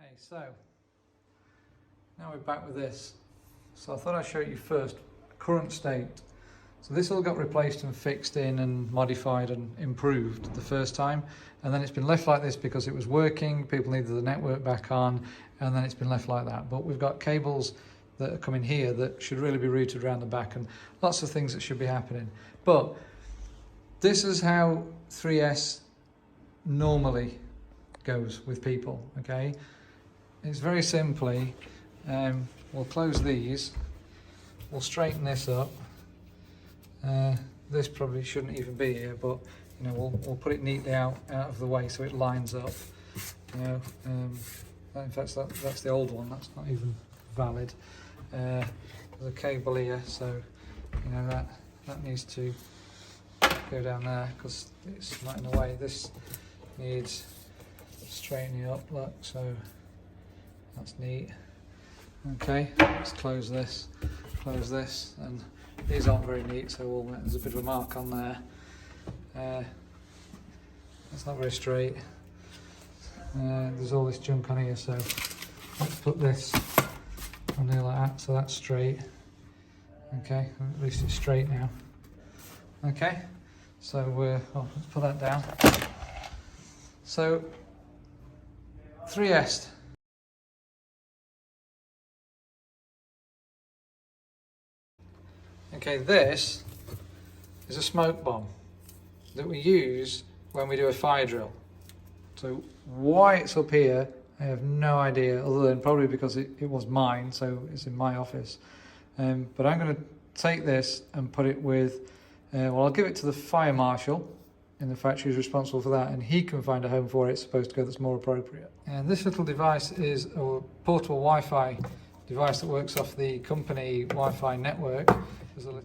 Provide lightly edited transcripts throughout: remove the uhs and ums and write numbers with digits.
Okay, so now we're back with this. So I thought I'd show you first current state. So this all got replaced and fixed in and modified and improved the first time, and then it's been left like this because it was working, people needed the network back on, and then it's been left like that. But we've got cables that are coming here that should really be routed around the back, and lots of things that should be happening. But this is how 3S normally goes with people, okay? It's very simply, we'll close these, we'll straighten this up. This probably shouldn't even be here, but you know, we'll put it neatly out of the way so it lines up. You know, in fact, that's the old one. That's not even valid. There's a cable here, so you know that needs to go down there because it's not in the way. This needs straightening up. Look, so that's neat. Okay, let's close this, and these aren't very neat, so there's a bit of a mark on there. That's not very straight. There's all this junk on here, so let's put this on there like that, so that's straight. Okay, at least it's straight now. Okay, so let's put that down. So 3S. Okay, this is a smoke bomb that we use when we do a fire drill. So why it's up here, I have no idea, other than probably because it was mine, so it's in my office. But I'm going to take this and put it with, well, I'll give it to the fire marshal in the factory who's responsible for that, and he can find a home for it. It's supposed to go that's more appropriate. And this little device is a portable Wi-Fi device that works off the company Wi-Fi network.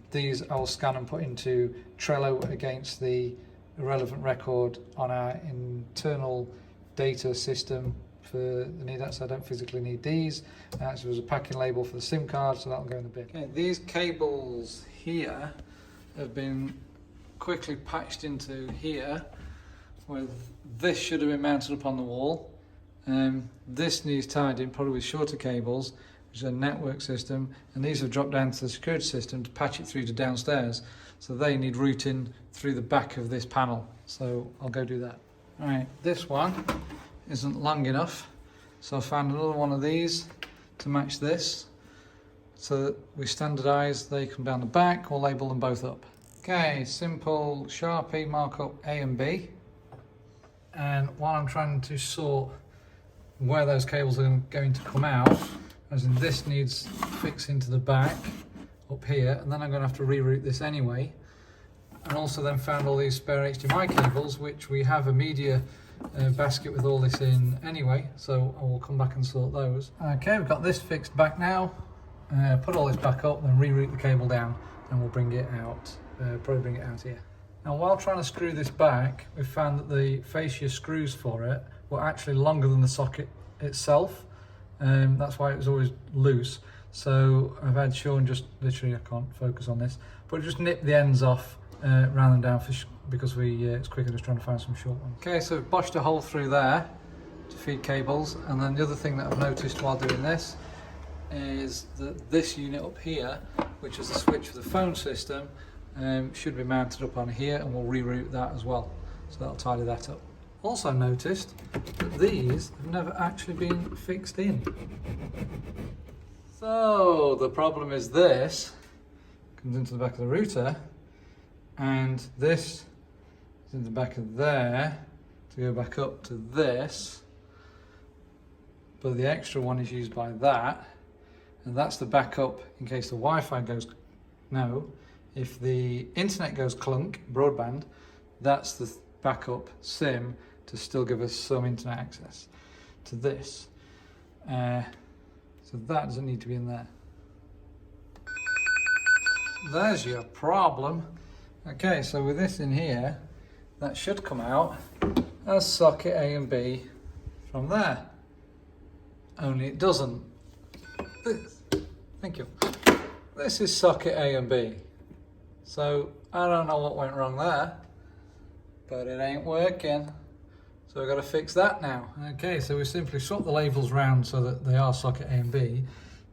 These I will scan and put into Trello against the relevant record on our internal data system for the need that, so I don't physically need these. Actually, there's a packing label for the SIM card, so that'll go in the bin. Okay, these cables here have been quickly patched into here, with this should have been mounted up on the wall. This needs tied in, probably with shorter cables, which is a network system, and these have dropped down to the security system to patch it through to downstairs. So they need routing through the back of this panel. So I'll go do that. All right, this one isn't long enough, so I found another one of these to match this. So that we standardise, they come down the back, we'll label them both up. Okay, simple Sharpie markup A and B. And while I'm trying to sort where those cables are going to come out, as in this needs fixing to the back up here, and then I'm going to have to reroute this anyway. And also then found all these spare HDMI cables, which we have a media basket with all this in anyway, so I will come back and sort those. Okay, we've got this fixed back now. Put all this back up, then reroute the cable down, and we'll bring it out, probably bring it out here. Now while trying to screw this back, we found that the fascia screws for it were actually longer than the socket itself. That's why it was always loose. So I've had Sean just literally, I can't focus on this, but just nip the ends off, round them down because it's quicker just trying to find some short ones. Okay, so I've botched a hole through there to feed cables, and then the other thing that I've noticed while doing this is that this unit up here, which is the switch for the phone system, should be mounted up on here, and we'll reroute that as well. So that'll tidy that up. Also noticed that these have never actually been fixed in. So the problem is this comes into the back of the router, and this is in the back of there to go back up to this, but the extra one is used by that, and that's the backup in case the Wi-Fi goes no. If the internet goes clunk, broadband, that's the backup SIM to still give us some internet access to this. So that doesn't need to be in there. There's your problem. Okay, so with this in here, that should come out as socket A and B from there. Only it doesn't. Thank you. This is socket A and B. So I don't know what went wrong there, but it ain't working. So we've got to fix that now. Okay, so we simply swap the labels round so that they are socket A and B.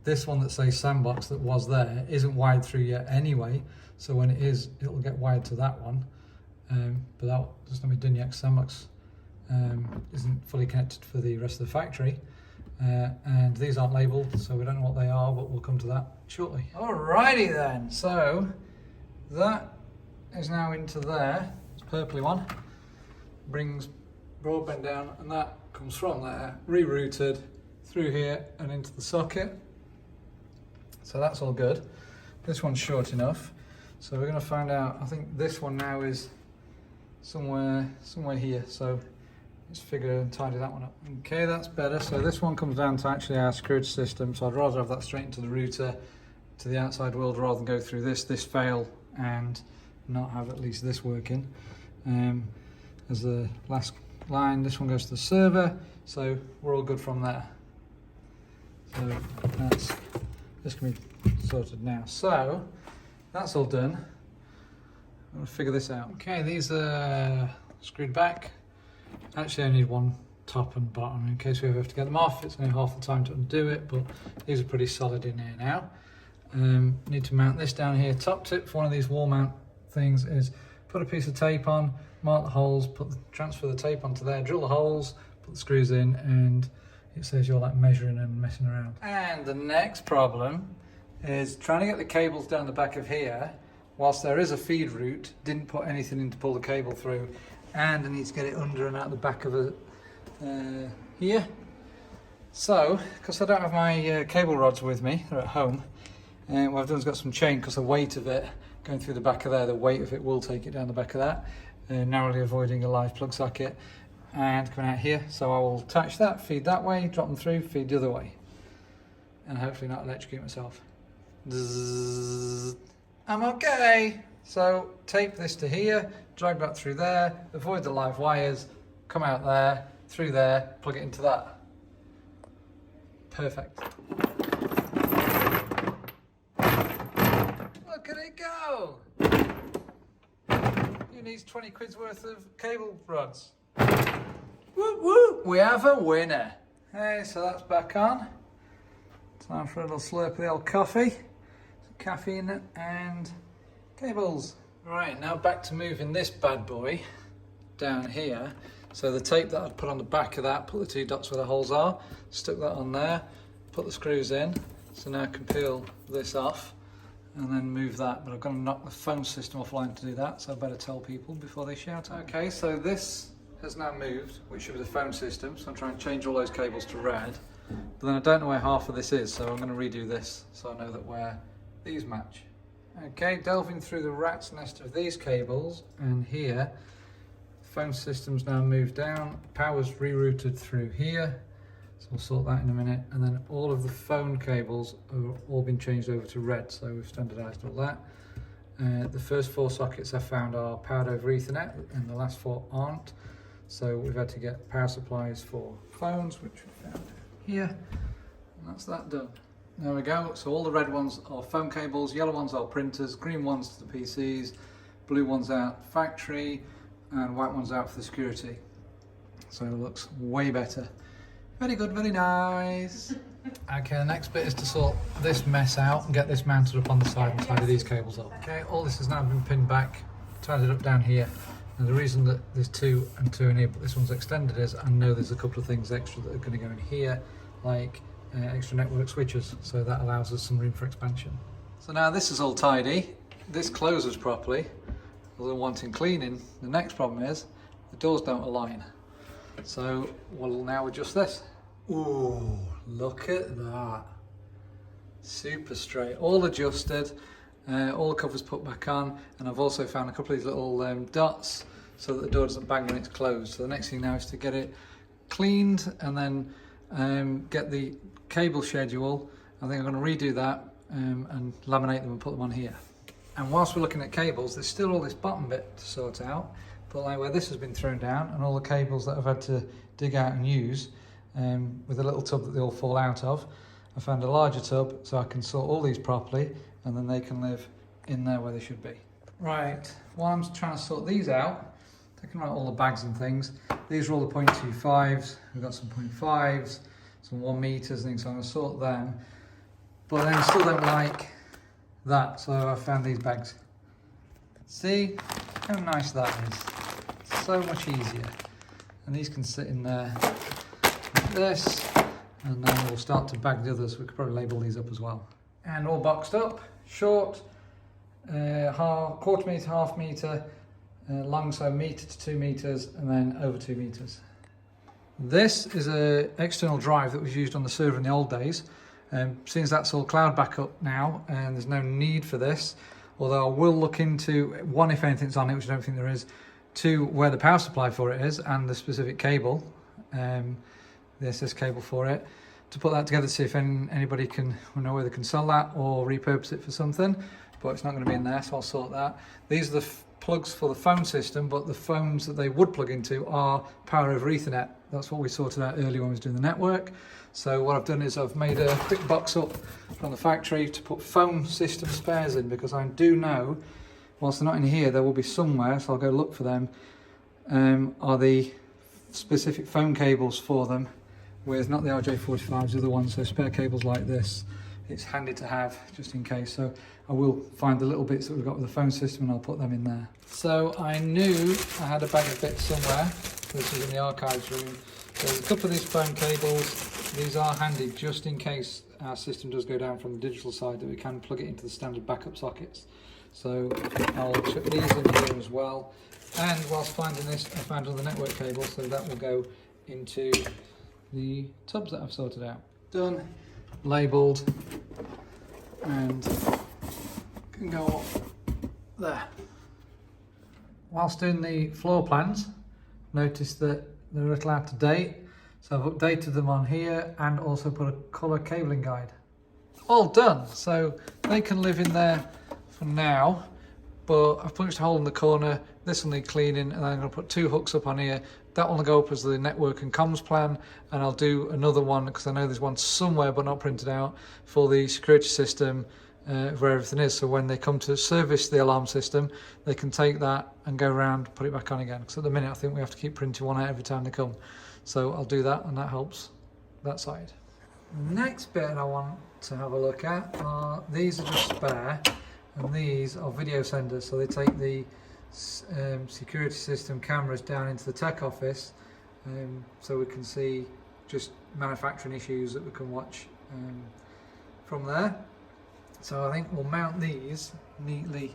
This one that says sandbox that was there isn't wired through yet anyway, so when it is, it'll get wired to that one. But that doesn't have been done yet, 'cause sandbox isn't fully connected for the rest of the factory. And these aren't labelled, so we don't know what they are, but we'll come to that shortly. Alrighty then, so that is now into there. It's a purpley one. Brings broadband down, and that comes from there, rerouted through here and into the socket. So that's all good. This one's short enough. So we're going to find out, I think this one now is somewhere here. So let's figure and tidy that one up. Okay, that's better. So this one comes down to actually our security system. So I'd rather have that straight into the router to the outside world rather than go through this fail and not have at least this working. As the last line, this one goes to the server. So we're all good from there. So this can be sorted now. So that's all done. I'm going to figure this out. Okay, these are screwed back. Actually, I need one top and bottom in case we ever have to get them off. It's only half the time to undo it, but these are pretty solid in here now. Need to mount this down here. Top tip for one of these wall mount things is put a piece of tape on, mark the holes, transfer the tape onto there, drill the holes, put the screws in, and it says you're like measuring and messing around. And the next problem is trying to get the cables down the back of here, whilst there is a feed route, didn't put anything in to pull the cable through, and I need to get it under and out the back of it here. So, because I don't have my cable rods with me, they're at home, what I've done is got some chain, because the weight of it going through the back of there, the weight of it will take it down the back of that, narrowly avoiding a live plug socket, and coming out here. So I will attach that, feed that way, drop them through, feed the other way, and hopefully not electrocute myself. Zzz. I'm okay. So tape this to here, drag that through there, avoid the live wires, come out there, through there, plug it into that. Perfect. Look at it go. Who needs 20 quid's worth of cable rods? Whoop whoop, we have a winner. Hey, so that's back on. Time for a little slurp of the old coffee. Some caffeine and cables. Right, now back to moving this bad boy down here. So the tape that I'd put on the back of that, put the two dots where the holes are, stuck that on there, put the screws in. So now I can peel this off and then move that, but I've got to knock the phone system offline to do that, so I better tell people before they shout out. Okay, so this has now moved, which should be the phone system, so I'm trying to change all those cables to red, but then I don't know where half of this is, so I'm going to redo this so I know that where these match. Okay, delving through the rat's nest of these cables, and here, phone system's now moved down, power's rerouted through here, so we'll sort that in a minute, and then all of the phone cables have all been changed over to red, so we've standardised all that. The first 4 sockets I found are powered over Ethernet, and the last 4 aren't, so we've had to get power supplies for phones, which we found here, and that's that done. There we go, so all the red ones are phone cables, yellow ones are printers, green ones to the PCs, blue ones out factory, and white ones out for the security. So it looks way better. Very good, very nice. Okay, the next bit is to sort this mess out and get this mounted up on the side and tidy these cables up. Okay, all this has now been pinned back, tidied up down here. And the reason that there's 2 and 2 in here, but this one's extended, is I know there's a couple of things extra that are going to go in here, like extra network switches, so that allows us some room for expansion. So now this is all tidy, this closes properly, other than wanting cleaning. The next problem is the doors don't align. So we'll now adjust this. Ooh, look at that. Super straight, all adjusted, all the covers put back on, and I've also found a couple of these little dots so that the door doesn't bang when it's closed. So the next thing now is to get it cleaned and then get the cable schedule. I think I'm going to redo that and laminate them and put them on here. And whilst we're looking at cables, there's still all this bottom bit to sort out, but like where this has been thrown down and all the cables that I've had to dig out and use with a little tub that they all fall out of. I found a larger tub so I can sort all these properly, and then they can live in there where they should be. Right, while I'm trying to sort these out, taking out all the bags and things. These are all the 0.25s. We've got some 0.5s, some 1 meters and things, so I'm going to sort them. But then I still don't like that, so I found these bags. See how nice that is? So much easier. And these can sit in there like this, and then we'll start to bag the others. We could probably label these up as well. And all boxed up, short, quarter metre, half metre, long, so metre to 2 metres, and then over 2 metres. This is an external drive that was used on the server in the old days. Since that's all cloud backup now, and there's no need for this, although I will look into, one, if anything's on it, which I don't think there is, two, where the power supply for it is, and the specific cable, the SS cable for it, to put that together to see if anybody can know whether they can sell that or repurpose it for something, but it's not going to be in there, so I'll sort that. These are the plugs for the phone system, but the phones that they would plug into are power over Ethernet. That's what we sorted out earlier when we was doing the network. So what I've done is I've made a quick box up from the factory to put phone system spares in, because I do know, whilst they're not in here, there will be somewhere, so I'll go look for them, are the specific phone cables for them, with not the RJ45s, the other ones, so spare cables like this. It's handy to have just in case, so I will find the little bits that we've got with the phone system and I'll put them in there. So I knew I had a bag of bits somewhere. This is in the archives room. There's a couple of these phone cables. These are handy just in case our system does go down from the digital side, that we can plug it into the standard backup sockets. So I'll chuck these in here as well. And whilst finding this, I found another network cable, so that will go into the tubs that I've sorted out. Done, labelled, and can go up there. Whilst doing the floor plans, notice that they're a little out of date, so I've updated them on here and also put a colour cabling guide. All done, so they can live in there for now, but I've punched a hole in the corner. This will need cleaning, and I'm going to put 2 hooks up on here. That will go up as the network and comms plan, and I'll do another one, because I know there's one somewhere but not printed out, for the security system where everything is, so when they come to service the alarm system, they can take that and go around, put it back on again, because at the minute I think we have to keep printing one out every time they come. So I'll do that, and that helps that side. Next bit I want to have a look at are, these are just spare, and these are video senders, so they take the security system cameras down into the tech office, so we can see just manufacturing issues that we can watch from there. So I think we'll mount these neatly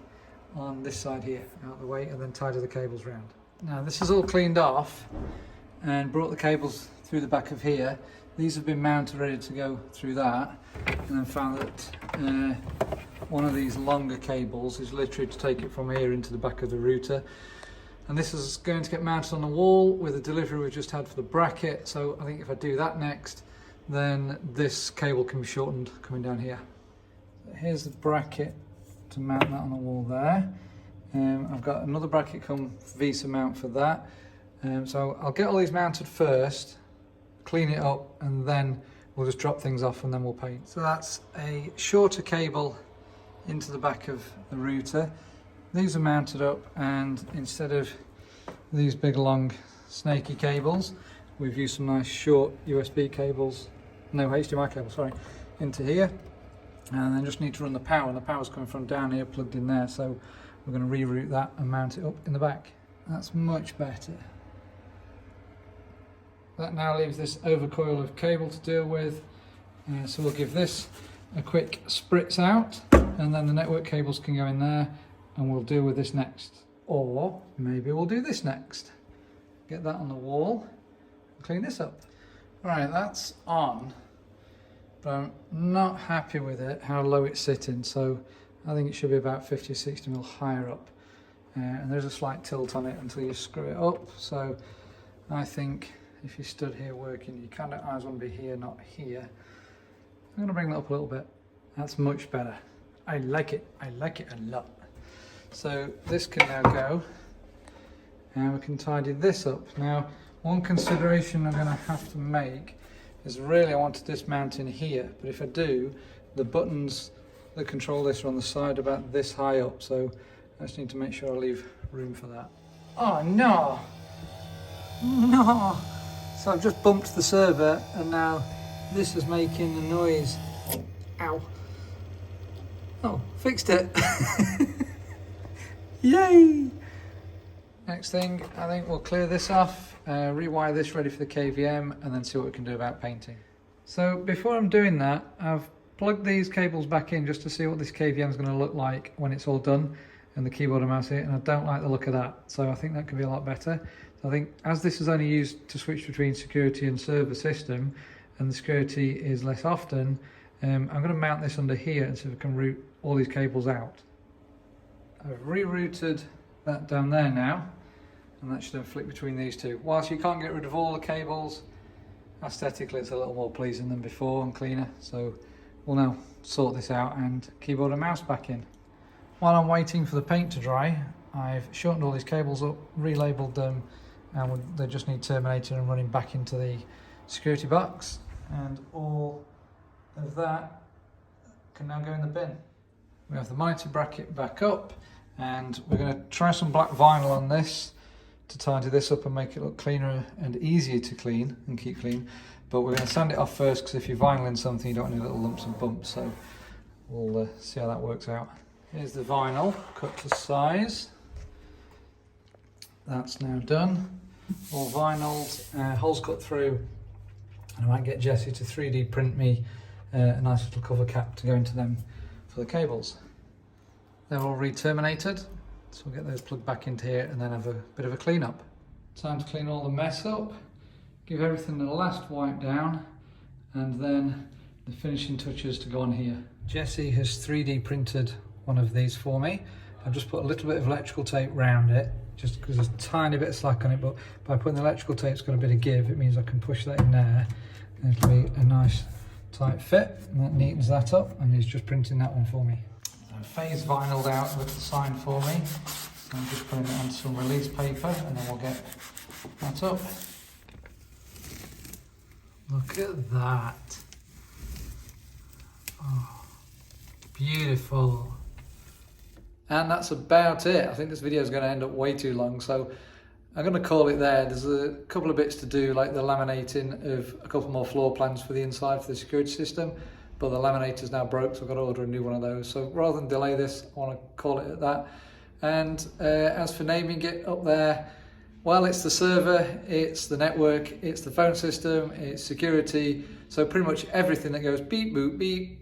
on this side here, out of the way, and then tidy the cables round. Now this is all cleaned off and brought the cables through the back of here. These have been mounted ready to go through that, and then found that one of these longer cables is literally to take it from here into the back of the router, and this is going to get mounted on the wall with the delivery we've just had for the bracket. So I think if I do that next, then this cable can be shortened coming down here. Here's the bracket to mount that on the wall there. I've got another bracket come VESA mount for that, so I'll get all these mounted first, clean it up, and then we'll just drop things off and then we'll paint. So that's a shorter cable into the back of the router. These are mounted up, and instead of these big long snaky cables, we've used some nice short USB cables, no HDMI cables, sorry, into here, and then just need to run the power, and the power's coming from down here plugged in there, so we're going to reroute that and mount it up in the back. That's much better. That now leaves this overcoil of cable to deal with, so we'll give this a quick spritz out, and then the network cables can go in there, and we'll deal with this next. Or maybe we'll do this next. Get that on the wall and clean this up. Right, that's on, but I'm not happy with it, how low it's sitting, so I think it should be about 50 or 60 mil higher up. And there's a slight tilt on it until you screw it up, so I think if you stood here working, you kind of eyes want to be here, not here. I'm going to bring that up a little bit. That's much better. I like it a lot. So this can now go, and we can tidy this up. Now, one consideration I'm going to have to make is really I want to dismount in here, but if I do, the buttons that control this are on the side about this high up, so I just need to make sure I leave room for that. Oh no! No! So I've just bumped the server and now this is making a noise. Ow. Oh, fixed it. Yay! Next thing, I think we'll clear this off, rewire this ready for the KVM, and then see what we can do about painting. So before I'm doing that, I've plugged these cables back in just to see what this KVM is going to look like when it's all done, and the keyboard and mouse here, and I don't like the look of that. So I think that could be a lot better. So I think as this is only used to switch between security and server system, and the security is less often, I'm going to mount this under here and see if I can route all these cables out. I've rerouted that down there now, and that should then flick between these two. Whilst you can't get rid of all the cables, aesthetically it's a little more pleasing than before and cleaner. So we'll now sort this out and keyboard and mouse back in. While I'm waiting for the paint to dry, I've shortened all these cables up, relabeled them, and they just need terminating and running back into the security box, and all of that can now go in the bin. We have the monitor bracket back up, and we're going to try some black vinyl on this to tidy this up and make it look cleaner and easier to clean and keep clean. But we're going to sand it off first, because if you're vinyling something you don't want any little lumps and bumps, so we'll see how that works out. Here's the vinyl cut to size. That's now done. All vinyls, holes cut through, and I might get Jessie to 3D print me a nice little cover cap to go into them for the cables. They're all re-terminated, so we'll get those plugged back into here and then have a bit of a clean up. Time to clean all the mess up, give everything the last wipe down, and then the finishing touches to go on here. Jessie has 3D printed one of these for me. I've just put a little bit of electrical tape round it, just because there's a tiny bit of slack on it, but by putting the electrical tape, it's got a bit of give. It means I can push that in there, and it'll be a nice tight fit, and that neatens that up, and he's just printing that one for me. I've phase vinyled out with the sign for me. I'm just putting it on some release paper, and then we'll get that up. Look at that. Oh, beautiful. And that's about it. I think this video is going to end up way too long, so I'm going to call it there. There's a couple of bits to do, like the laminating of a couple more floor plans for the inside for the security system, but the laminator's now broke, so I've got to order a new one of those. So rather than delay this, I want to call it at that. And as for naming it up there, well, it's the server, it's the network, it's the phone system, it's security, so pretty much everything that goes beep, boop, beep,